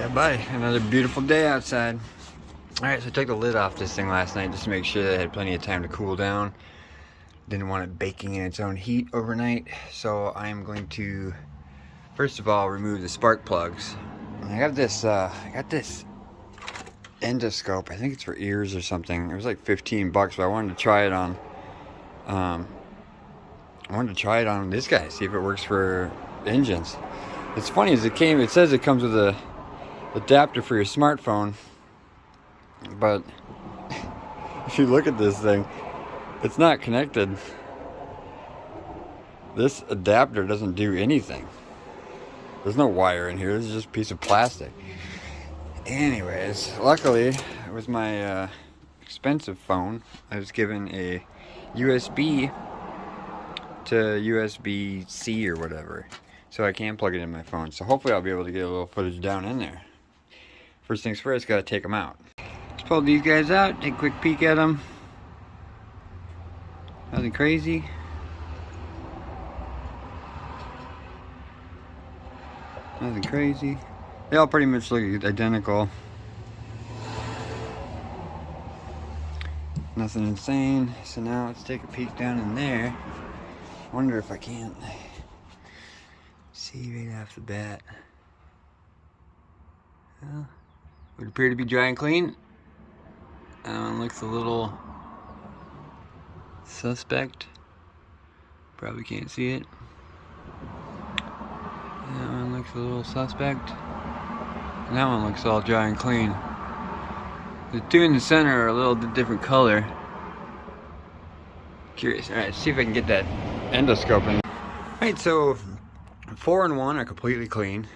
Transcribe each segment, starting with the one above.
Yeah, buddy. Another beautiful day outside. Alright, so I took the lid off this thing last night just to make sure that it had plenty of time to cool down. Didn't want it baking in its own heat overnight. So I am going to, first of all, remove the spark plugs. And I got this endoscope. I think it's for ears or something. It was like 15 bucks, but I wanted to try it on this guy, see if it works for engines. It's funny, as it says it comes with a adapter for your smartphone, but if you look at this thing, it's not connected. This adapter doesn't do anything. There's no wire in here. This is just a piece of plastic. Anyways, luckily with my expensive phone, I was given a USB to USB-C or whatever, so I can plug it in my phone. So hopefully I'll be able to get a little footage down in there. First things first, gotta take them out. Let's pull these guys out, take a quick peek at them. Nothing crazy. Nothing crazy. They all pretty much look identical. Nothing insane. So now let's take a peek down in there. Wonder if I can't see right off the bat. Well, would appear to be dry and clean. That one looks a little suspect. Probably can't see it. That one looks a little suspect. And that one looks all dry and clean. The two in the center are a little different color. Curious. Alright, let's see if I can get that endoscope in. Alright, so 4 and 1 are completely clean.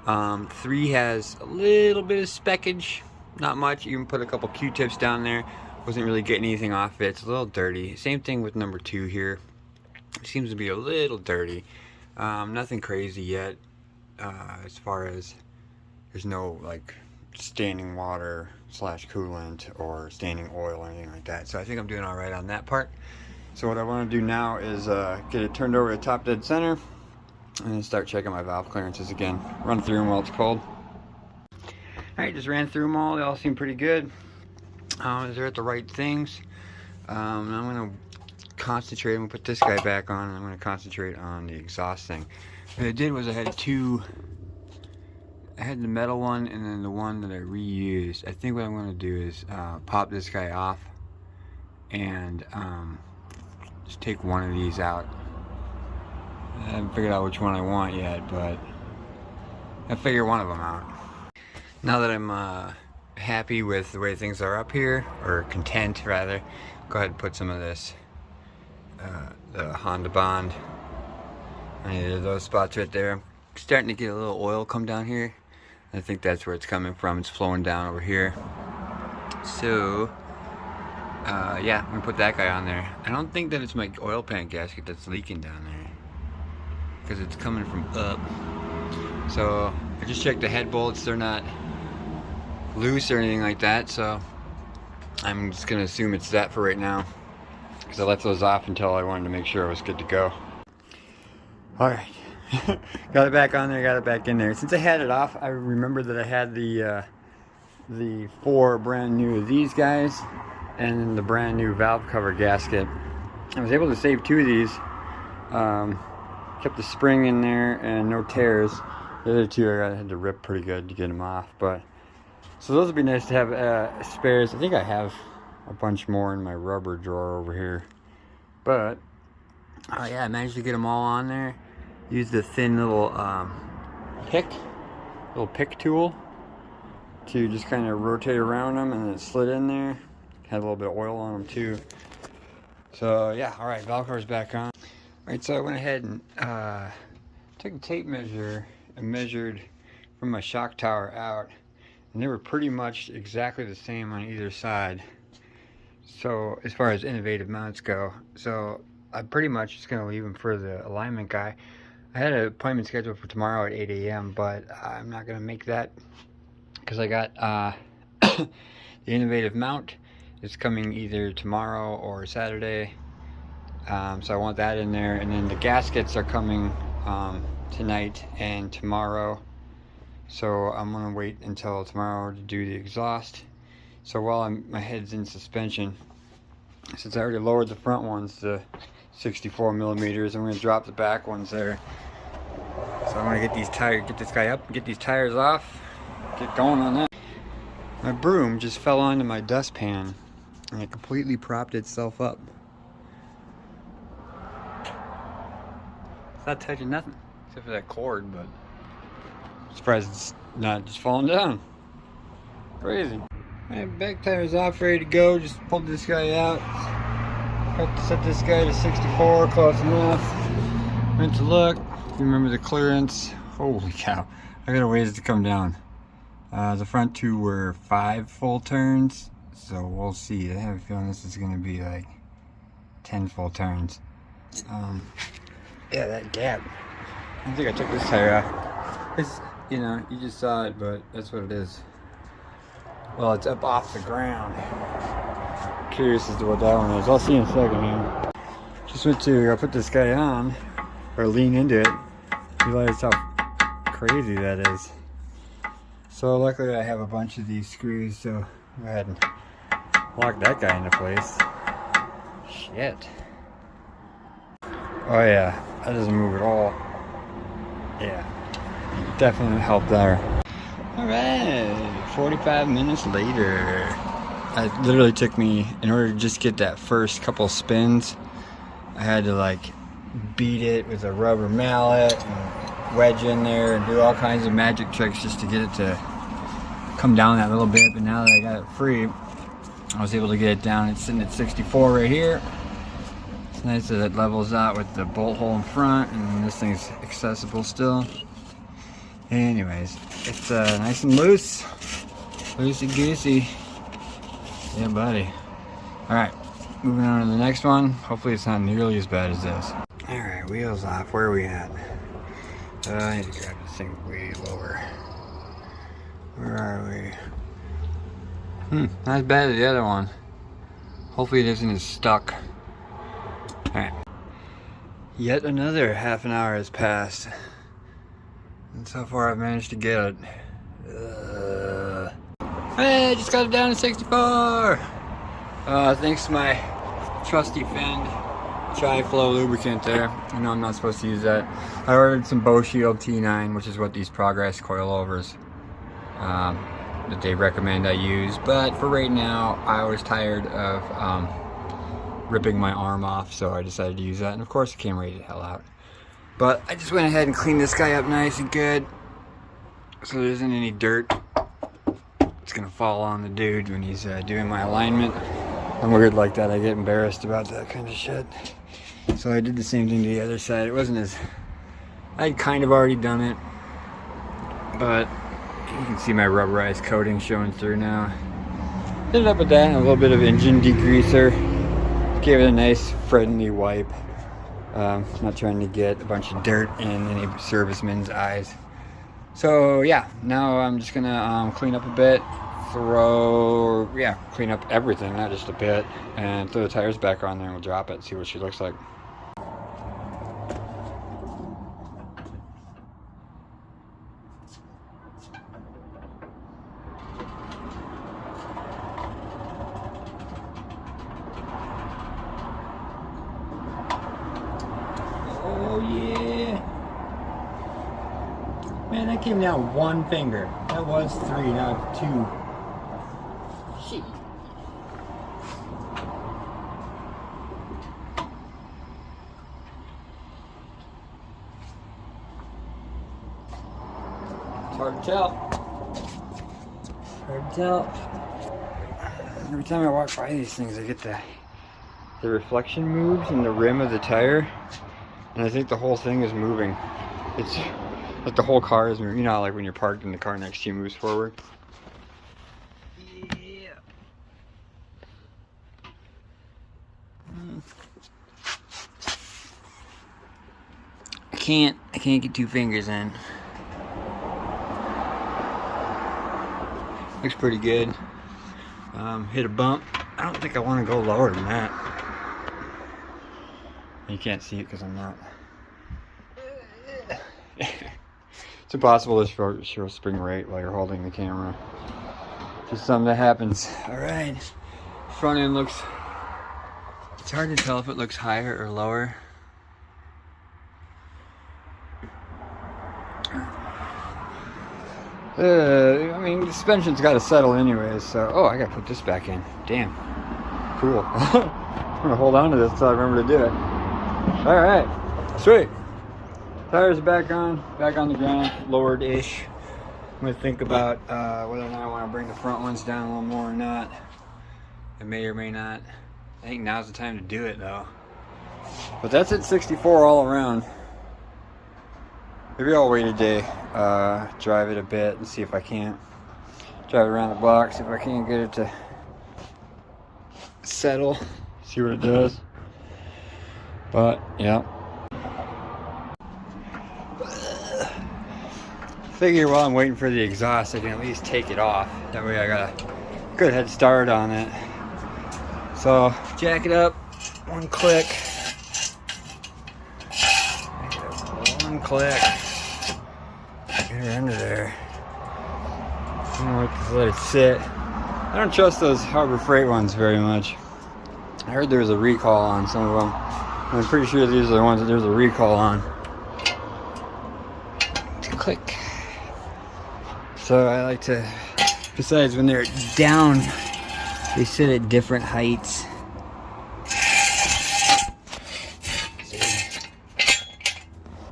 3 has a little bit of speckage, not much. You can put a couple Q-tips down there. Wasn't really getting anything off it. It's a little dirty. Same thing with number 2 here. It seems to be a little dirty. Nothing crazy yet. As far as there's no like standing water / coolant or standing oil or anything like that. So I think I'm doing all right on that part. So what I want to do now is get it turned over to top dead center and then start checking my valve clearances again. Run through them while it's cold. Alright, just ran through them all. They all seem pretty good. They're at the right things. I'm going to concentrate. I'm going to put this guy back on and I'm going to concentrate on the exhaust thing. What I did was I had the metal one and then the one that I reused. I think what I'm going to do is pop this guy off and just take one of these out. I haven't figured out which one I want yet, but I figure one of them out. Now that I'm happy with the way things are up here, or content rather, go ahead and put some of this, the Honda Bond on either of those spots right there. I'm starting to get a little oil come down here. I think that's where it's coming from. It's flowing down over here. So, yeah, I'm gonna put that guy on there. I don't think that it's my oil pan gasket that's leaking down there, because it's coming from up. So I just checked the head bolts. They're not loose or anything like that. So I'm just gonna assume it's that for right now, because I left those off until I wanted to make sure I was good to go. All right. Got it back on there, got it back in there. Since I had it off, I remembered that I had the 4 brand new of these guys and then the brand new valve cover gasket. I was able to save 2 of these. Kept the spring in there and no tears. The other 2 I had to rip pretty good to get them off. But so those would be nice to have spares. I think I have a bunch more in my rubber drawer over here. But oh yeah, I managed to get them all on there. Use the thin little pick tool to just kind of rotate around them, and then it slid in there. Had a little bit of oil on them too. So yeah, all right, valve cover's back on. All right, so I went ahead and took a tape measure and measured from my shock tower out, and they were pretty much exactly the same on either side. So as far as innovative mounts go, so I'm pretty much just gonna leave them for the alignment guy. I had an appointment scheduled for tomorrow at 8 a.m., but I'm not going to make that because I got the innovative mount is coming either tomorrow or Saturday. So I want that in there. And then the gaskets are coming tonight and tomorrow. So I'm gonna wait until tomorrow to do the exhaust. So while my head's in suspension, since I already lowered the front ones to 64 millimeters, I'm gonna drop the back ones there. So I'm gonna get this guy up, get these tires off, get going on that. My broom just fell onto my dustpan and it completely propped itself up. It's not touching nothing except for that cord, but I'm surprised it's not just falling down. Crazy. My back tire's off, ready to go. Just pulled this guy out. Got to set this guy to 64, close enough. Went to look. You remember the clearance? Holy cow! I got a ways to come down. The front two were 5 full turns, so we'll see. I have a feeling this is going to be like 10 full turns. Yeah, that gap. I think I took this tire off. It's, you know, you just saw it, but that's what it is. Well, it's up off the ground. Curious as to what that one is. I'll see in a second here. Just went to put this guy on, or lean into it. Realize how crazy that is. So luckily I have a bunch of these screws, so go ahead and lock that guy into place. Shit. Oh yeah, that doesn't move at all. Yeah, definitely helped there. Alright, 45 minutes later. It literally took me, in order to just get that first couple spins, I had to like beat it with a rubber mallet and wedge in there and do all kinds of magic tricks just to get it to come down that little bit. But now that I got it free, I was able to get it down. It's sitting at 64 right here. It's nice that it levels out with the bolt hole in front, and this thing's accessible still. Anyways, it's nice and loose, loosey goosey. Yeah, buddy. Alright, moving on to the next one. Hopefully it's not nearly as bad as this. Alright, wheels off. Where are we at? I need to grab this thing way lower. Where are we? Not as bad as the other one. Hopefully it isn't as stuck. Alright. Yet another half an hour has passed. And so far I've managed to get it. Hey, I just got it down to 64! Thanks to my trusty Fend Tri-Flow lubricant there. I know I'm not supposed to use that. I ordered some Bow Shield T9, which is what these Progress coilovers that they recommend I use. But for right now, I was tired of ripping my arm off, so I decided to use that. And of course, it came right the hell out. But I just went ahead and cleaned this guy up nice and good, so there isn't any dirt. It's gonna fall on the dude when he's doing my alignment. I'm weird like that. I get embarrassed about that kind of shit. So I did the same thing to the other side. It wasn't as... I'd kind of already done it, but you can see my rubberized coating showing through now. Did it up with that and a little bit of engine degreaser. Gave it a nice friendly wipe. Not trying to get a bunch of dirt in any serviceman's eyes. So yeah, now I'm just gonna clean up a bit, clean up everything, not just a bit, and throw the tires back on there and we'll drop it, see what she looks like. Oh yeah! Man, that came down one finger. That was 3, now it's 2. Shit. It's hard to tell. Hard to tell. Every time I walk by these things, I get the reflection moves in the rim of the tire, and I think the whole thing is moving. It's like the whole car is moving. You know, like when you're parked and the car next to you moves forward. Yeah. I can't get 2 fingers in. Looks pretty good. Hit a bump. I don't think I want to go lower than that. You can't see it because I'm not. It's impossible to show spring rate while you're holding the camera. Just something that happens. Alright. Front end looks... It's hard to tell if it looks higher or lower. I mean, the suspension's got to settle anyways, so... Oh, I got to put this back in. Damn. Cool. I'm going to hold on to this until I remember to do it. Alright. Sweet. Tires are back on the ground, lowered-ish. I'm going to think about whether or not I want to bring the front ones down a little more or not. I may or may not. I think now's the time to do it, though. But that's at 64 all around. Maybe I'll wait a day, drive it a bit and see if I can't drive it around the block, see if I can't get it to settle, see what it does. But, yeah. Figure while I'm waiting for the exhaust, I can at least take it off. That way I got a good head start on it. So, jack it up, one click. One click. Get her under there. Just let it sit. I don't trust those Harbor Freight ones very much. I heard there was a recall on some of them. I'm pretty sure these are the ones that there's a recall on. Click. So I like to, besides when they're down, they sit at different heights.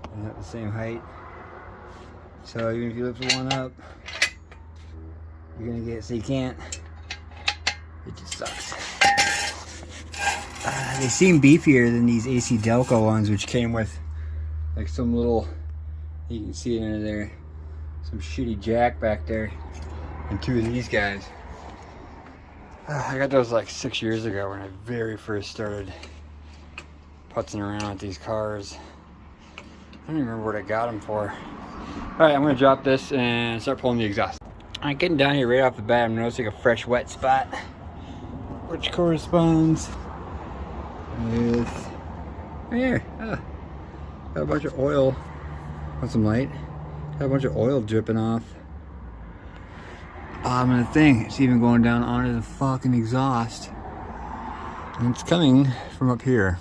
They're not the same height. So even if you lift one up, you're gonna get, so you can't, it just sucks. They seem beefier than these AC Delco ones, which came with like some little, you can see it under there, some shitty jack back there, and two of these guys. I got those like 6 years ago when I very first started putzing around with these cars. I don't even remember what I got them for. Alright, I'm going to drop this and start pulling the exhaust. Alright, getting down here right off the bat, I'm noticing a fresh wet spot, which corresponds with right here. Got a bunch of oil. Want some light? Got a bunch of oil dripping off. And the thing, it's even going down onto the fucking exhaust. And it's coming from up here.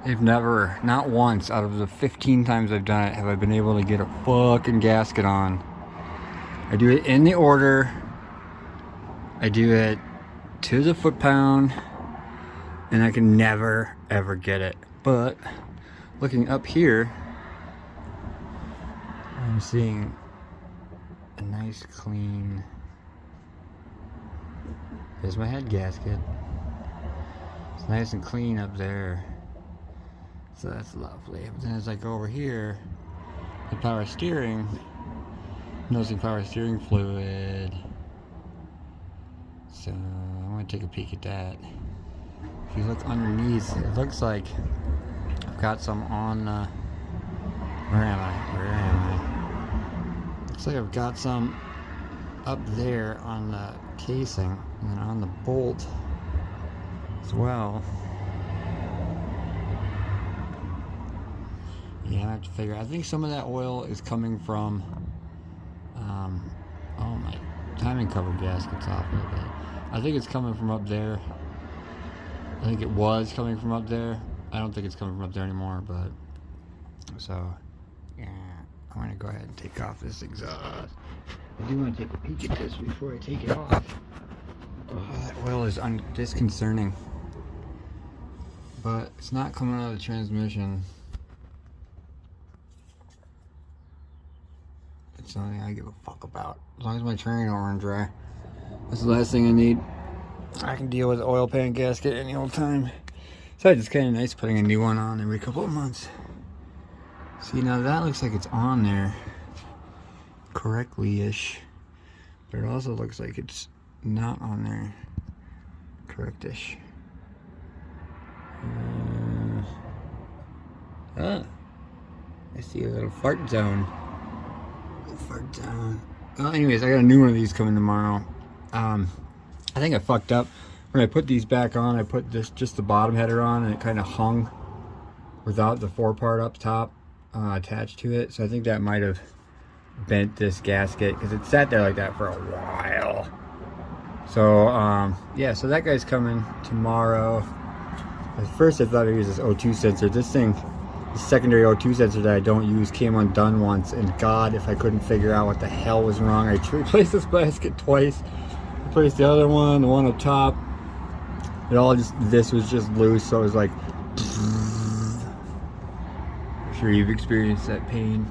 I've never, not once out of the 15 times I've done it, have I been able to get a fucking gasket on. I do it in the order. I do it to the foot-pound. And I can never, ever get it. But, looking up here, I'm seeing a nice clean, there's my head gasket. It's nice and clean up there. So that's lovely. But then as I go over here, the power steering, noticing power steering fluid. So I'm gonna take a peek at that. If you look underneath, it looks like I've got some on the, where am I? Looks like I've got some up there on the casing and then on the bolt as well. Yeah, I have to figure. I think some of that oil is coming from, oh, my timing cover gasket's off a little bit. I think it's coming from up there. I think it was coming from up there. I don't think it's coming from up there anymore, but, so, yeah, I'm going to go ahead and take off this exhaust. I do want to take a peek at this before I take it off. Oh, that oil is disconcerting. But it's not coming out of the transmission. It's something I give a fuck about. As long as my train don't run dry. That's the last thing I need. I can deal with the oil pan gasket any old time. Besides, it's kind of nice putting a new one on every couple of months. See, now that looks like it's on there correctly-ish. But it also looks like it's not on there correct-ish. I see a little fart zone. Fart zone. Well, anyways, I got a new one of these coming tomorrow. I think I fucked up. When I put these back on, I put this just the bottom header on and it kind of hung without the forepart up top. attached to it, so I think that might have bent this gasket because it sat there like that for a while. So yeah, so that guy's coming tomorrow. At first I thought I used this O2 sensor. This thing, the secondary O2 sensor that I don't use, came undone once, and God, if I couldn't figure out what the hell was wrong. I replaced this gasket twice, replaced the other one, the one up top. It all just, this was just loose, so it was like, I'm sure you've experienced that pain.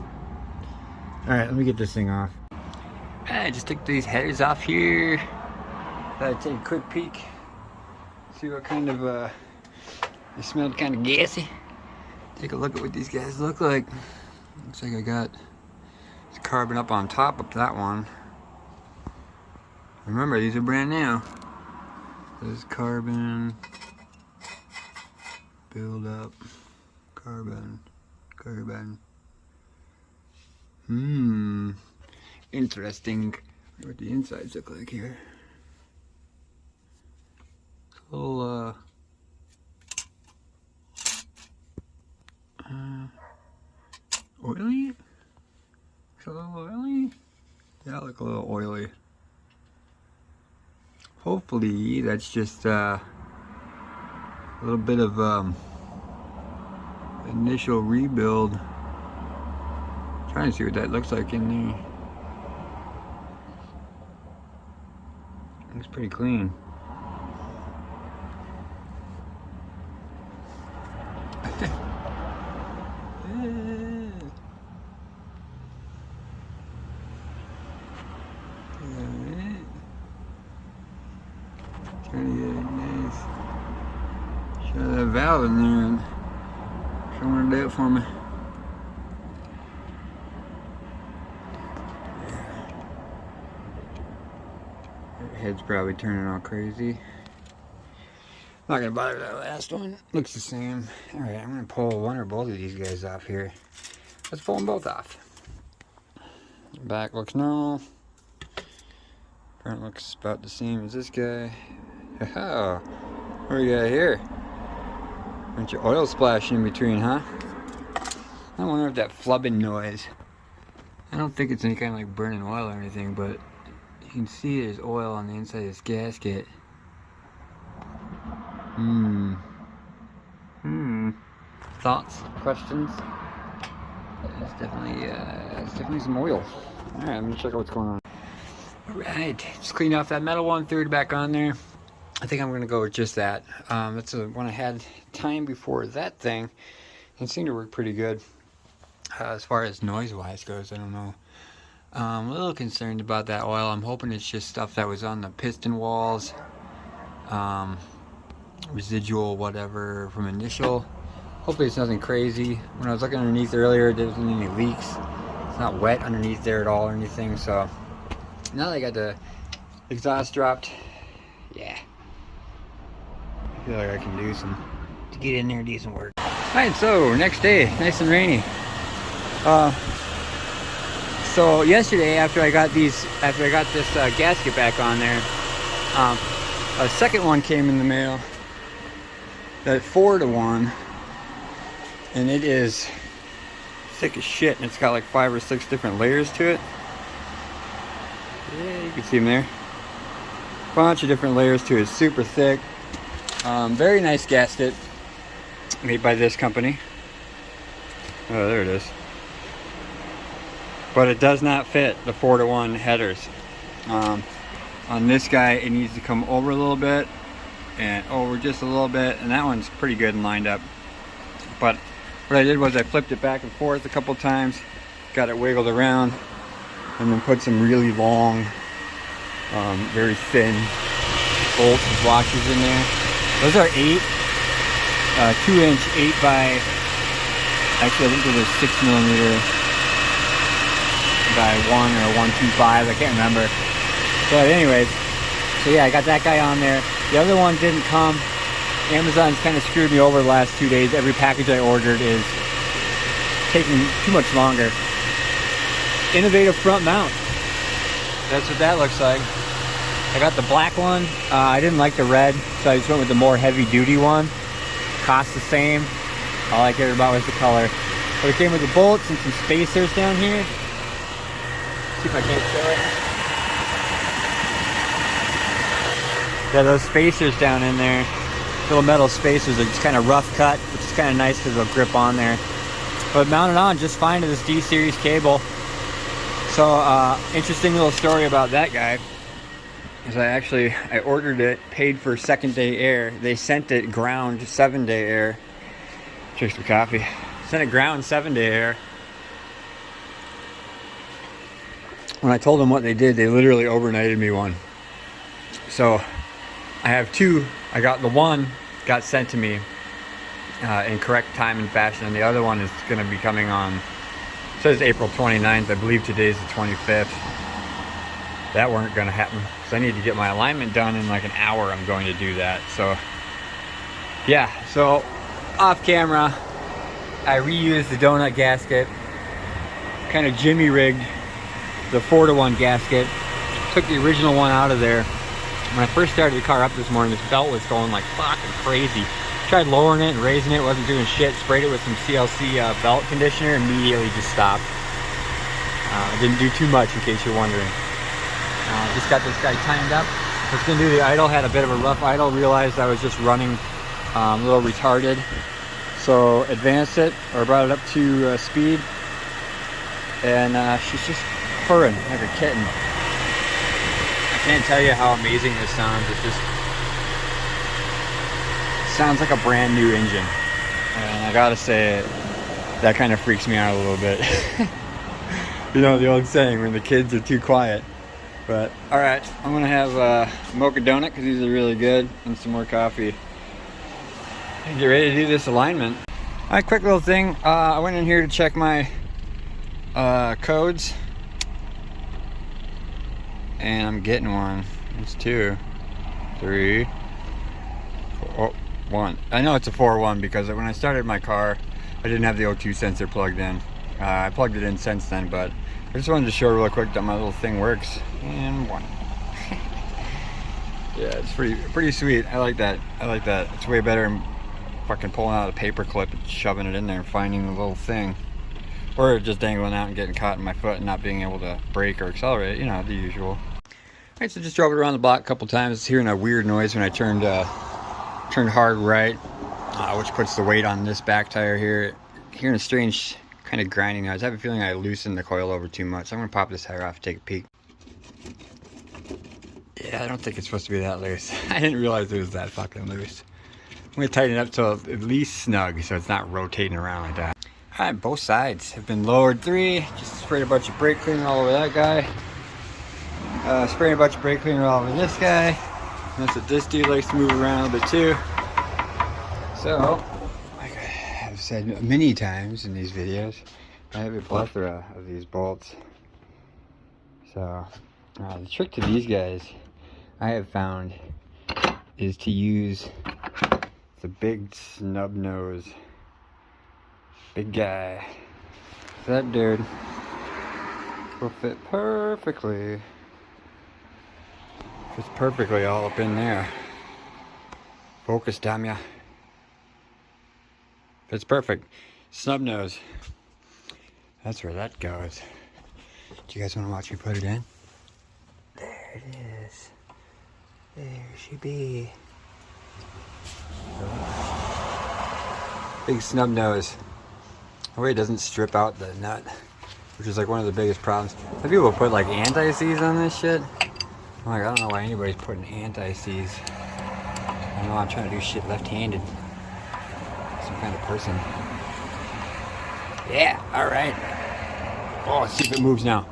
Alright, let me get this thing off. I just took these headers off here. Thought I'd take a quick peek. See what kind of, they smelled kind of gassy. Take a look at what these guys look like. Looks like I got carbon up on top of that one. Remember, these are brand new. This is carbon, build up, carbon. Interesting. What the insides look like here. It's a little, oily? It's a little oily? Yeah, look a little oily. Hopefully that's just a little bit of initial rebuild. Trying to see what that looks like in there. Looks pretty clean. Trying to get it nice. Shut that valve in there and someone do it for me. Her head's probably turning all crazy. Not gonna bother that last one. Looks the same. Alright, I'm gonna pull one or both of these guys off here. Let's pull them both off. Back looks normal. Front looks about the same as this guy. Oh, what do we got here? Bunch of oil splashing in between, huh? I wonder if that flubbing noise. I don't think it's any kind of like burning oil or anything, but you can see there's oil on the inside of this gasket. Thoughts? Questions? It's definitely some oil. Alright, I'm gonna check out what's going on. Alright, just cleaned off that metal one, threw it back on there. I think I'm gonna go with just that. That's the one I had time before that thing. It seemed to work pretty good. As far as noise-wise goes, I don't know. I'm a little concerned about that oil. I'm hoping it's just stuff that was on the piston walls. Residual whatever from initial. Hopefully it's nothing crazy. When I was looking underneath earlier, there wasn't any leaks. It's not wet underneath there at all or anything, so now that I got the exhaust dropped, yeah, I feel like I can do some to get in there, do some work. Alright, so next day, nice and rainy. So yesterday, after I got this gasket back on there, a second one came in the mail. That 4-to-1, and it is thick as shit, and it's got like 5 or 6 different layers to it. Yeah, you can see them there. Bunch of different layers to it. It's super thick. Very nice gasket, made by this company. Oh, there it is. But it does not fit the 4-to-1 headers. On this guy, it needs to come over a little bit and over just a little bit, and that one's pretty good and lined up. But what I did was I flipped it back and forth a couple times, got it wiggled around, and then put some really long, very thin bolts and washers in there. Those are 2-inch 8 by, actually I think those are 6mm by 1 or 125, I can't remember. But anyways, so yeah, I got that guy on there. The other one didn't come. Amazon's kind of screwed me over the last 2 days. Every package I ordered is taking too much longer. Innovative front mount. That's what that looks like. I got the black one. I didn't like the red, so I just went with the more heavy duty one. Cost the same. All I cared about was the color. But it came with the bolts and some spacers down here. See if I can't show it. Yeah, those spacers down in there, little metal spacers, are just kind of rough cut, which is kind of nice because they'll grip on there. But mounted on just fine to this D-series cable. So, interesting little story about that guy is I ordered it, paid for 2nd-day air. They sent it ground 7-day air. Drink some coffee. Sent it ground 7-day air. When I told them what they did, they literally overnighted me one. So I have two. I got the one got sent to me in correct time and fashion, and the other one is going to be coming on. It says April 29th. I believe today's the 25th. That weren't going to happen because I need to get my alignment done in like an hour. I'm going to do that. So yeah. So off camera, I reused the donut gasket. Kind of jimmy rigged the 4-to-1 gasket. Took the original one out of there. When I first started the car up this morning, this belt was going like fucking crazy. Tried lowering it and raising it, wasn't doing shit. Sprayed it with some CLC belt conditioner, immediately just stopped. I didn't do too much, in case you're wondering. Just got this guy timed up. I was gonna do the idle, had a bit of a rough idle, realized I was just running a little retarded. So advanced it, or brought it up to speed. And she's just purring like a kitten. I can't tell you how amazing this sounds. It just sounds like a brand new engine. And I gotta say, that kind of freaks me out a little bit. You know the old saying, when the kids are too quiet. But, alright, I'm gonna have a mocha donut because these are really good, and some more coffee. And get ready to do this alignment. Alright, quick little thing. I went in here to check my codes. And I'm getting one. It's 2, 3, 4, 1. I know it's a 4-1 because when I started my car, I didn't have the O2 sensor plugged in. I plugged it in since then, but I just wanted to show real quick that my little thing works. And 1. Yeah, it's pretty sweet. I like that. I like that. It's way better than fucking pulling out a paper clip and shoving it in there and finding the little thing. Or just dangling out and getting caught in my foot and not being able to brake or accelerate, you know, the usual. Alright, so just drove it around the block a couple times, hearing a weird noise when I turned hard right, which puts the weight on this back tire here. Hearing a strange kind of grinding noise. I have a feeling I loosened the coil over too much. So I'm going to pop this tire off and take a peek. Yeah, I don't think it's supposed to be that loose. I didn't realize it was that fucking loose. I'm going to tighten it up till at least snug so it's not rotating around like that. Alright, both sides have been lowered 3. Just sprayed a bunch of brake cleaner all over that guy. Spraying a bunch of brake cleaner all over this guy. And that's what this dude likes to move around a little bit too. So, like I've said many times in these videos, I have a plethora of these bolts. So, the trick to these guys, I have found, is to use the big snub nose. Big guy. That dude will fit perfectly. Fits perfectly all up in there. Focus, damn ya. Fits perfect. Snub nose. That's where that goes. Do you guys want to watch me put it in? There it is. There she be. Big snub nose. That way it doesn't strip out the nut, which is like one of the biggest problems. Some people put like anti-seize on this shit. I'm like, I don't know why anybody's putting anti-seize. I don't know, I'm trying to do shit left-handed. Some kind of person. Yeah, alright. Oh, let's see if it moves now.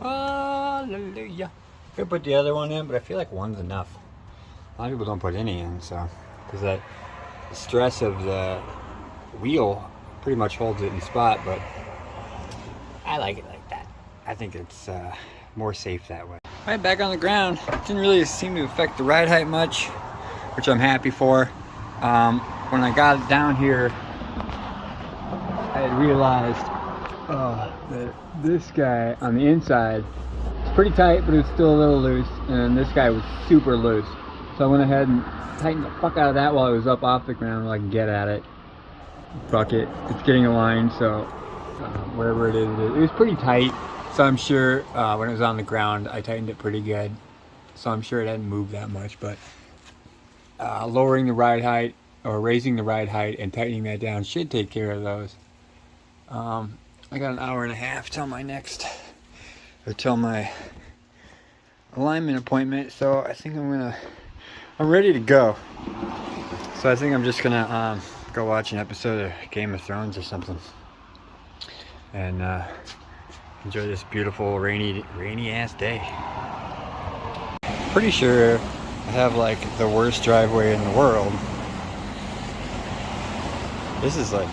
Hallelujah. Could put the other one in, but I feel like one's enough. A lot of people don't put any in, so. Because the stress of the wheel pretty much holds it in spot, but I like it like that. I think it's more safe that way. Alright, back on the ground. Didn't really seem to affect the ride height much, which I'm happy for. When I got it down here, I had realized that this guy on the inside is pretty tight, but it was still a little loose, and this guy was super loose. So I went ahead and tightened the fuck out of that while I was up off the ground so I could get at it. fuck it, it's getting aligned, so whatever it is, it was pretty tight, so I'm sure when it was on the ground I tightened it pretty good, so I'm sure it hadn't moved that much. But lowering the ride height or raising the ride height and tightening that down should take care of those. I got an hour and a half till my alignment appointment, so I think I'm ready to go. So I think I'm just gonna go watch an episode of Game of Thrones or something, and enjoy this beautiful rainy ass day. Pretty sure I have like the worst driveway in the world. This is like,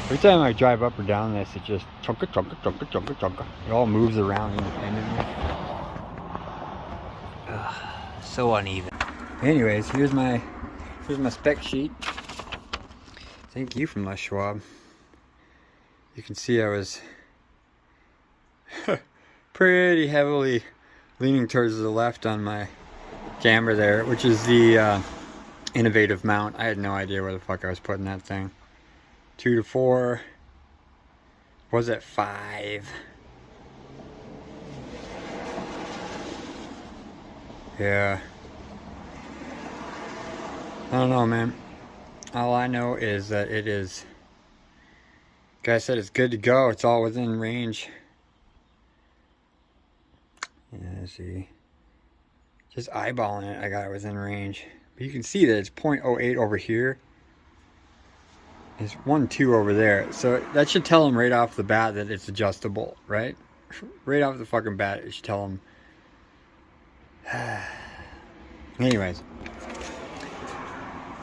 every time I drive up or down this, it just chunka chunka chunka chunka chunka. It all moves around independently. So uneven. Anyways, here's my spec sheet. Thank you from Les Schwab. You can see I was pretty heavily leaning towards the left on my camera there, which is the innovative mount. I had no idea where the fuck I was putting that thing. 2 to 4. Was it 5? Yeah. I don't know, man. All I know is that it is, guy said it's good to go. It's all within range. Yeah, let's see. Just eyeballing it, I got it within range. But you can see that it's 0.08 over here. It's 1.2 over there. So that should tell them right off the bat that it's adjustable, right? Right off the fucking bat, it should tell them. Anyways.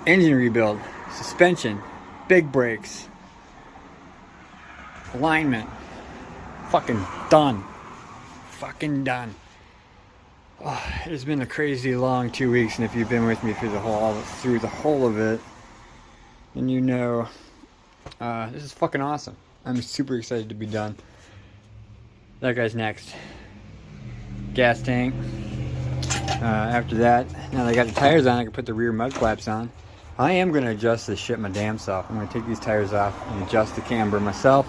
Engine rebuild. Suspension. Big brakes. Alignment. Fucking done. Fucking done. Oh, it's been a crazy long 2 weeks, and if you've been with me through the whole of it, then you know this is fucking awesome. I'm super excited to be done. That guy's next. Gas tank. After that, now that I got the tires on, I can put the rear mud flaps on. I am going to adjust this shit my damn self. I'm going to take these tires off and adjust the camber myself,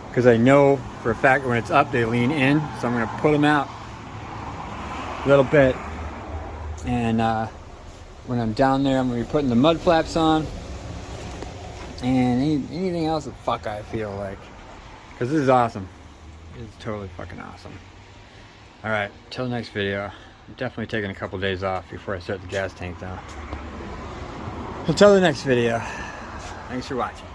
because I know for a fact when it's up they lean in, so I'm going to put them out a little bit, and when I'm down there I'm going to be putting the mud flaps on and anything else that fuck I feel like, because this is awesome. It's totally fucking awesome. Alright, till the next video. I'm definitely taking a couple days off before I start the gas tank though. Until the next video, thanks for watching.